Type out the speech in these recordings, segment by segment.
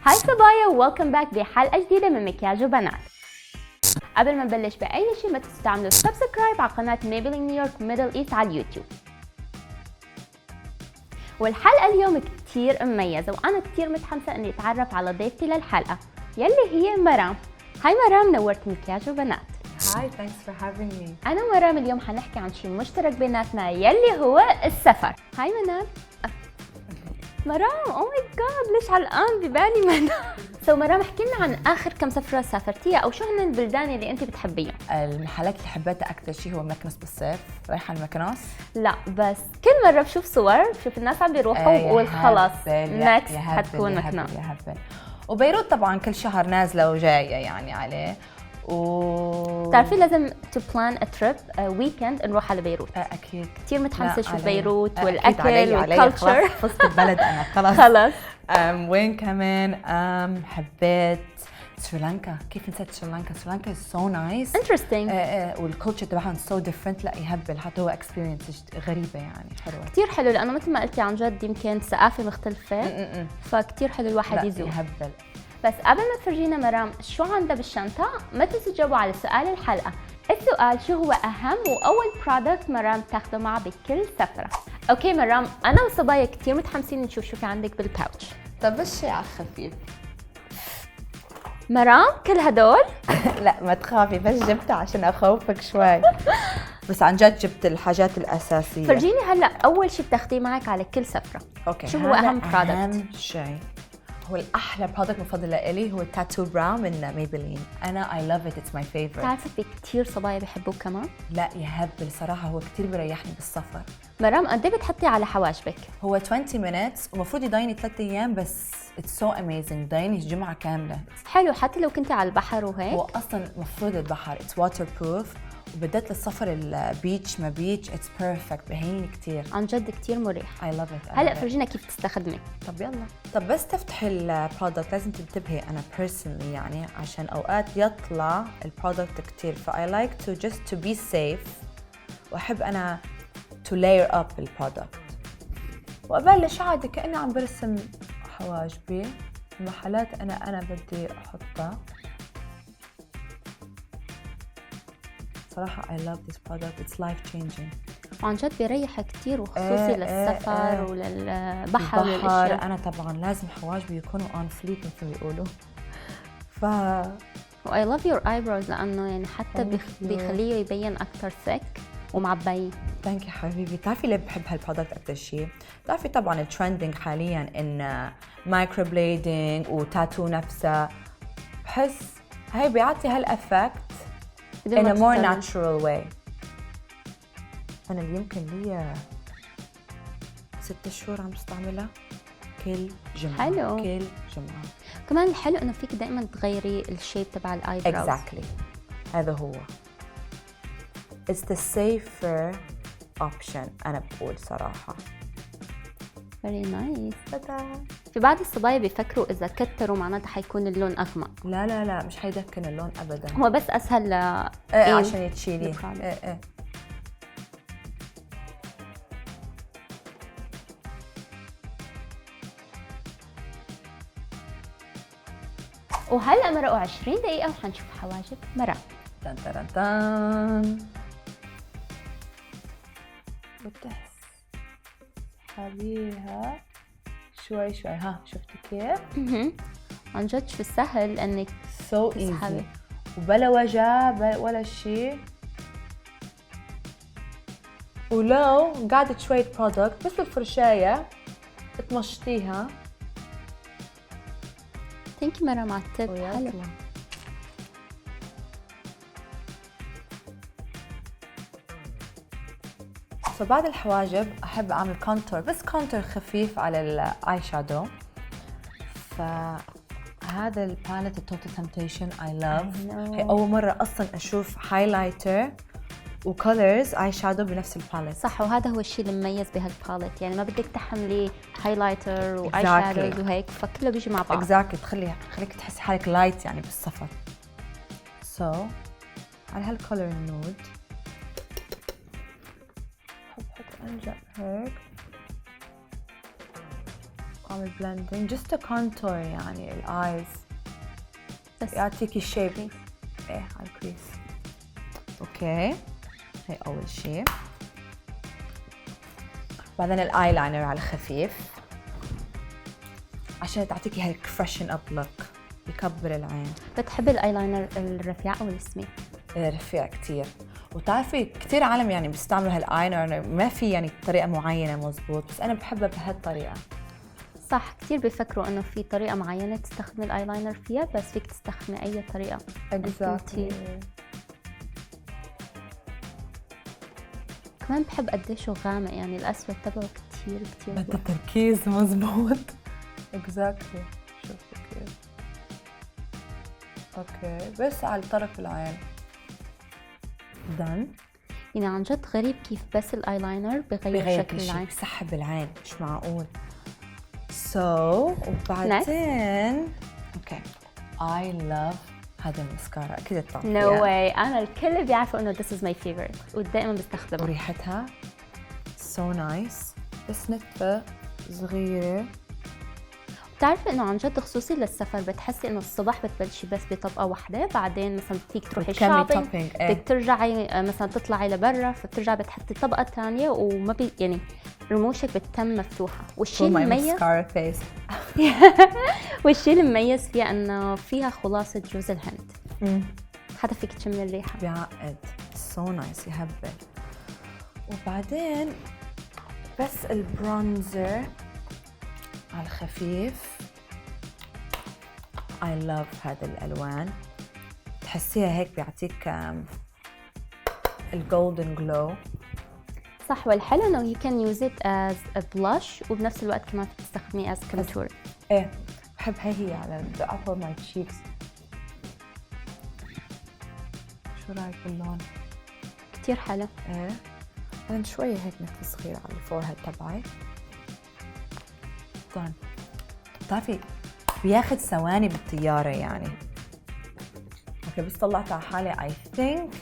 هاي صبايا وويلكم باك بحلقة جديدة من مكياج وبنات. قبل ما نبلش بأي شيء ما تنسوا تعملوا سبسكرايب على قناة ميبلين نيويورك ميدل ايست على اليوتيوب. والحلقة اليوم كتير مميزة وأنا كتير متحمسة إني أتعرف على ضيفتي للحلقة يلي هي مرام. هاي مرام، نورت مكياج وبنات. Hi, thanks for having me. أنا ومرام اليوم حنحكي عن شيء مشترك بيناتنا يلي هو السفر. هاي منال. مرام، او ماي جاد، ليش علقان ببالي منال؟ مرام، احكي لنا عن آخر كم سفرة سافرتيها أو شو هن البلدان اللي أنت بتحبيهم؟ المحلات اللي حبيتها أكثر شيء هو مكنس بالصيف، رايحة المكنس؟ لا بس كل مرة بشوف صور، بشوف الناس عم بيروحوا وبقول خلص نكست حتكون مكنس. يا هبل. وبيروت طبعا كل شهر نازلة وجاية يعني عليه. بتعرفي لازم to plan a trip weekend نروح على بيروت. أكيد. كثير متحمسة أشوف بيروت والأكل والكالتشر. فزت البلد أنا خلاص. خلاص. وين كمان حبيت سريلانكا. كيف نسيت سريلانكا؟ سريلانكا is so nice. interesting. والكولتشر تبعهم so different. لا يهبل، حتى هو experience غريبة يعني حلوة. كثير حلو لأنه مثل ما قلتي عن جد يمكن ثقافة مختلفة. فكتير حلو الواحد يزور. يهبل. بس قبل ما تفرجينا مرام شو عندها بالشنطة، ما تنسوا تجاوبوا على سؤال الحلقة. السؤال: شو هو أهم وأول برودكت مرام تاخده معها بكل سفرة؟ أوكي مرام، أنا وصبايا كتير متحمسين نشوف شو في عندك بالباوتش. طب الشيء على الخفيف. مرام كل هدول؟ لا ما تخافي، بس جبتها عشان أخوفك شوي. بس عن جد جبت الحاجات الأساسية. فرجيني هلا أول شيء بتاخديه معك على كل سفرة. أوكي. شو هو أهم برودكت؟ أهم شيء هو الأحلى برودكت مفضل لإلي هو التاتو براو من ميبلين. أنا I love it, it's my favorite. بتعرفي في كتير صبايا بيحبوه كمان؟ لا يهبل صراحة، هو كتير بيريحني بالسفر. مرام قد ايه بتحطي على حواجبك؟ هو 20 minutes ومفروض يضايني 3 أيام، بس it's so amazing، ضايني جمعة كاملة. حلو حتى لو كنتي على البحر وهيك؟ هو أصلاً مفروض البحر it's waterproof، وبدأت للسفر البيتش ما بيتش it's perfect، بهيني كتير. عن جد كتير مريح. I love it. هلا فرجينا كيف تستخدمي. طب يلا. طب بس تفتحي البرودكت لازم تنتبهي. أنا personally يعني عشان أوقات يطلع البرودكت كتير، I like to just to be safe، وأحب أنا to layer up البرودكت، وأبلش عادي كأني عم برسم حواجبي. المحلات أنا بدي أحطها. صراحة I love this product, it's life changing. وعن جد بيريح كتير، وخصوصي للسفر وللبحر والاشياء. أنا طبعا لازم حواجبي يكونوا on fleek مثل ما بيقولوا. I love your eyebrows لأنه يعني حتى بيخليه يبين أكتر thick ومعبي. ثانك يو حبيبي. بتعرفي ليه بحب هالبرودكت أكتر شيء؟ بتعرفي طبعا الترندنج حاليا إن مايكرو بليدنج وتاتو نفسها، بحس هاي بيعطي هالأفكت in a more natural way. أنا اللي يمكن لي 6 شهور عم بستعملها كل جمعة. حلو. كل جمعة. كمان الحلو إنه فيك دائما تغيري الشيب تبع الآيبروز. exactly. هذا هو. it's the safer option أنا بقول صراحة. very nice. تدا. في بعض الصبايا بيفكروا إذا كتروا معناتها حيكون اللون أغمق. لا مش حيدكن اللون أبدا. هو بس أسهل عشان يتشيليه. وهلا مرقوا 20 دقيقة وحنشوف حواجب مرام. تن تن تن. بتسحبيها شوي شوي. ها شفتي كيف؟ عن جد شو السهل انك سو ايزي، وبلا وجع ولا شيء. ولو قعدت شوية برودكت بس بالفرشاية تمشطيها. ثانك يو مرام على التب. حلو. فبعد الحواجب أحب أعمل كونتور، بس كونتور خفيف على الآي شادو. فهذا الباليت التوتال تمبتيشن I love. هي أول مرة أصلاً أشوف هايلايتر وكولرز آي شادو بنفس الباليت. صح، وهذا هو الشيء المميز بهالباليت، يعني ما بدك تحملي هايلايتر وآي شادوز وهيك، فكله بيجي مع بعض. خليك تحسي حالك لايت يعني بالسفر. على هالكولر النود حط أنجأ هيك اعمل بلندنج جست كونتور يعني الايز بس يعطيكي الشيب. ايه على الكريس. اوكي هي اول شيء. بعدين الايلاينر على خفيف عشان تعطيكي هيك فريشن اب لوك، يكبر العين. بتحبي الايلاينر الرفيع او السميك؟ رفيع كتير. وتعرفي كتير عالم يعني بيستعملوا هالايلاينر ما في يعني طريقة معينة مزبوط، بس أنا بحبها بهالطريقة. صح، كتير بيفكروا انه في طريقة معينة تستخدمي الايلاينر فيها، بس فيك تستخدمي اي طريقة. Exactly. كمان بحب قديشه غامق، يعني الاسود تبعه كتير كتير بدها تركيز مزبوط. Exactly. شوفي كيف. اوكي بس على طرف العين. done. يعني عن جد غريب كيف بس الايلاينر بغير شكل العين، بسحب العين، مش معقول. وبعدين اوكي I love هذا المسكارا، اكيد بتعرفيها. نو واي، انا الكل بيعرفوا انه this is my favorite ودائما بستخدمها. وريحتها so nice، بس نتفة صغيرة. بتعرفي انه عن جد خصوصي للسفر بتحسي انه الصبح بتبلشي بس بطبقه واحده، بعدين مثلا بدك تروحي شوبينج، بدك ترجعي مثلا تطلعي لبرا، فبترجعي بتحطي طبقه ثانيه وما يعني رموشك بتتم مفتوحه. والشيء المميز والشيء المميز فيها انه فيها خلاصه جوز الهند، حتى فيك تشمي الريحه. بيعقد سو نايس يهبل. وبعدين بس البرونزر على الخفيف. I love هذا الألوان، تحسيها هيك بيعطيك الجولدن جلو. صح، والحلو انه you can use it as a blush وبنفس الوقت كمان تستخدميه as contour. ايه بحب هي على the upper my cheeks. شو رايك باللون؟ كتير حلو. ايه بعدين شوية هيك نتفة صغيرة على الفورهيد تبعي. بتعرفي بياخد ثواني بالطيارة يعني. اوكي بس طلعت على حالي I think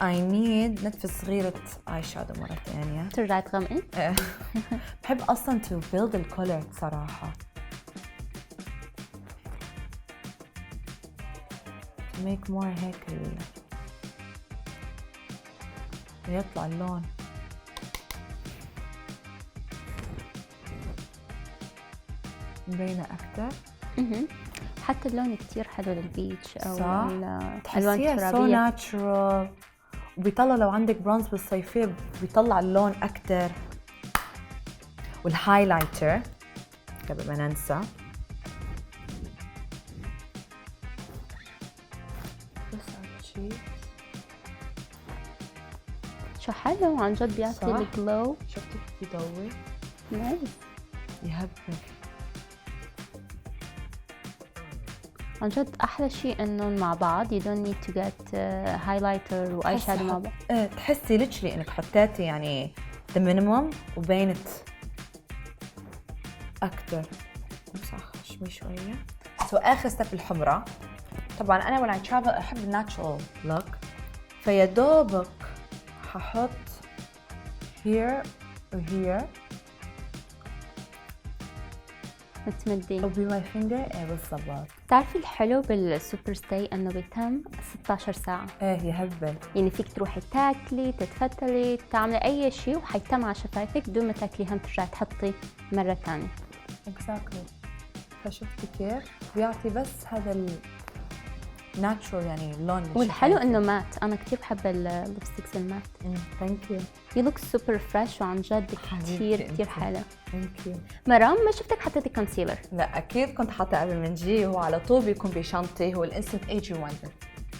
I need نتفة صغيرة اي شادو مرة ثانية. ترجعي تغمقي؟ بحب اصلا to build the color صراحة. to make more هيك يطلع اللون. مبينة أكتر. حتى اللون كتير حلو للبيتش أو الألوان الترابية. سو ناتشرال، وبيطلع لو عندك برونز بالصيفية بيطلع اللون أكتر. والهايلايتر قبل ما ننسى، بس على الشيء شو حلو عن جد، بيعطي الجلو. شفتي كيف بيضوي؟ نايس يهبل عن جد. احلى شيء انهم مع بعض you don't need to get highlighter واي شادو مع بعض. تحسي ليتشلي انك حطيتي يعني the minimum وبينت اكثر. بمسح خشمي شويه. اخر ستيب الحمرة. طبعا انا when I travel احب الناتشرال لوك، فيا دوبك ححط here و here بتمدي وبماي فينجر. ايه بالضبط. بتعرفي الحلو بالسوبر ستاي انه بيتم 16 ساعة. ايه يهبل، يعني فيك تروحي تاكلي، تتفتلي، تعملي اي شيء وحيتم على شفايفك بدون ما تاكلي هم ترجعي تحطي مرة ثانية. اكزاكتلي. فشفتي كيف بيعطي بس هذا الناتشرال يعني اللون. والحلو انه مات، انا كثير بحب الليبستيكس المات. ثانك يو. يو لوك سوبر فريش وعن جد كثير كثير حلو. ثانك يو. مرام ما شفتك حطيتي كونسيلر؟ لا اكيد كنت حاطه قبل ما نجي، هو على طول بيكون بشنطتي، هو الانستنت ايج ريمايندر.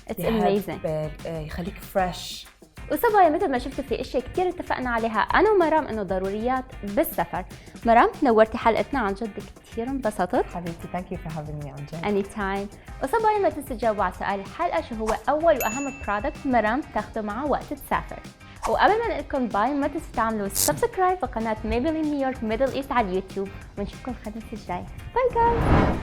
اتس اميزنج. يخليك فريش. وصبايا مثل ما شفتوا في اشياء كثير اتفقنا عليها انا ومرام انه ضروريات بالسفر. مرام نورتي حلقتنا، عن جد كثير انبسطت. حبيبتي ثانك يو فور هافينج مي عن جد. اني تايم. وصبايا ما تنسوا تجاوبوا على سؤال الحلقه، شو هو اول واهم برودكت مرام تاخذه معها وقت تسافر. وقبل ما نقول لكم باي ما تنسوا تعملوا سبسكرايب لقناه ميبلين نيويورك ميدل ايست على اليوتيوب، ونشوفكم الخميس الجاي. باي جايز.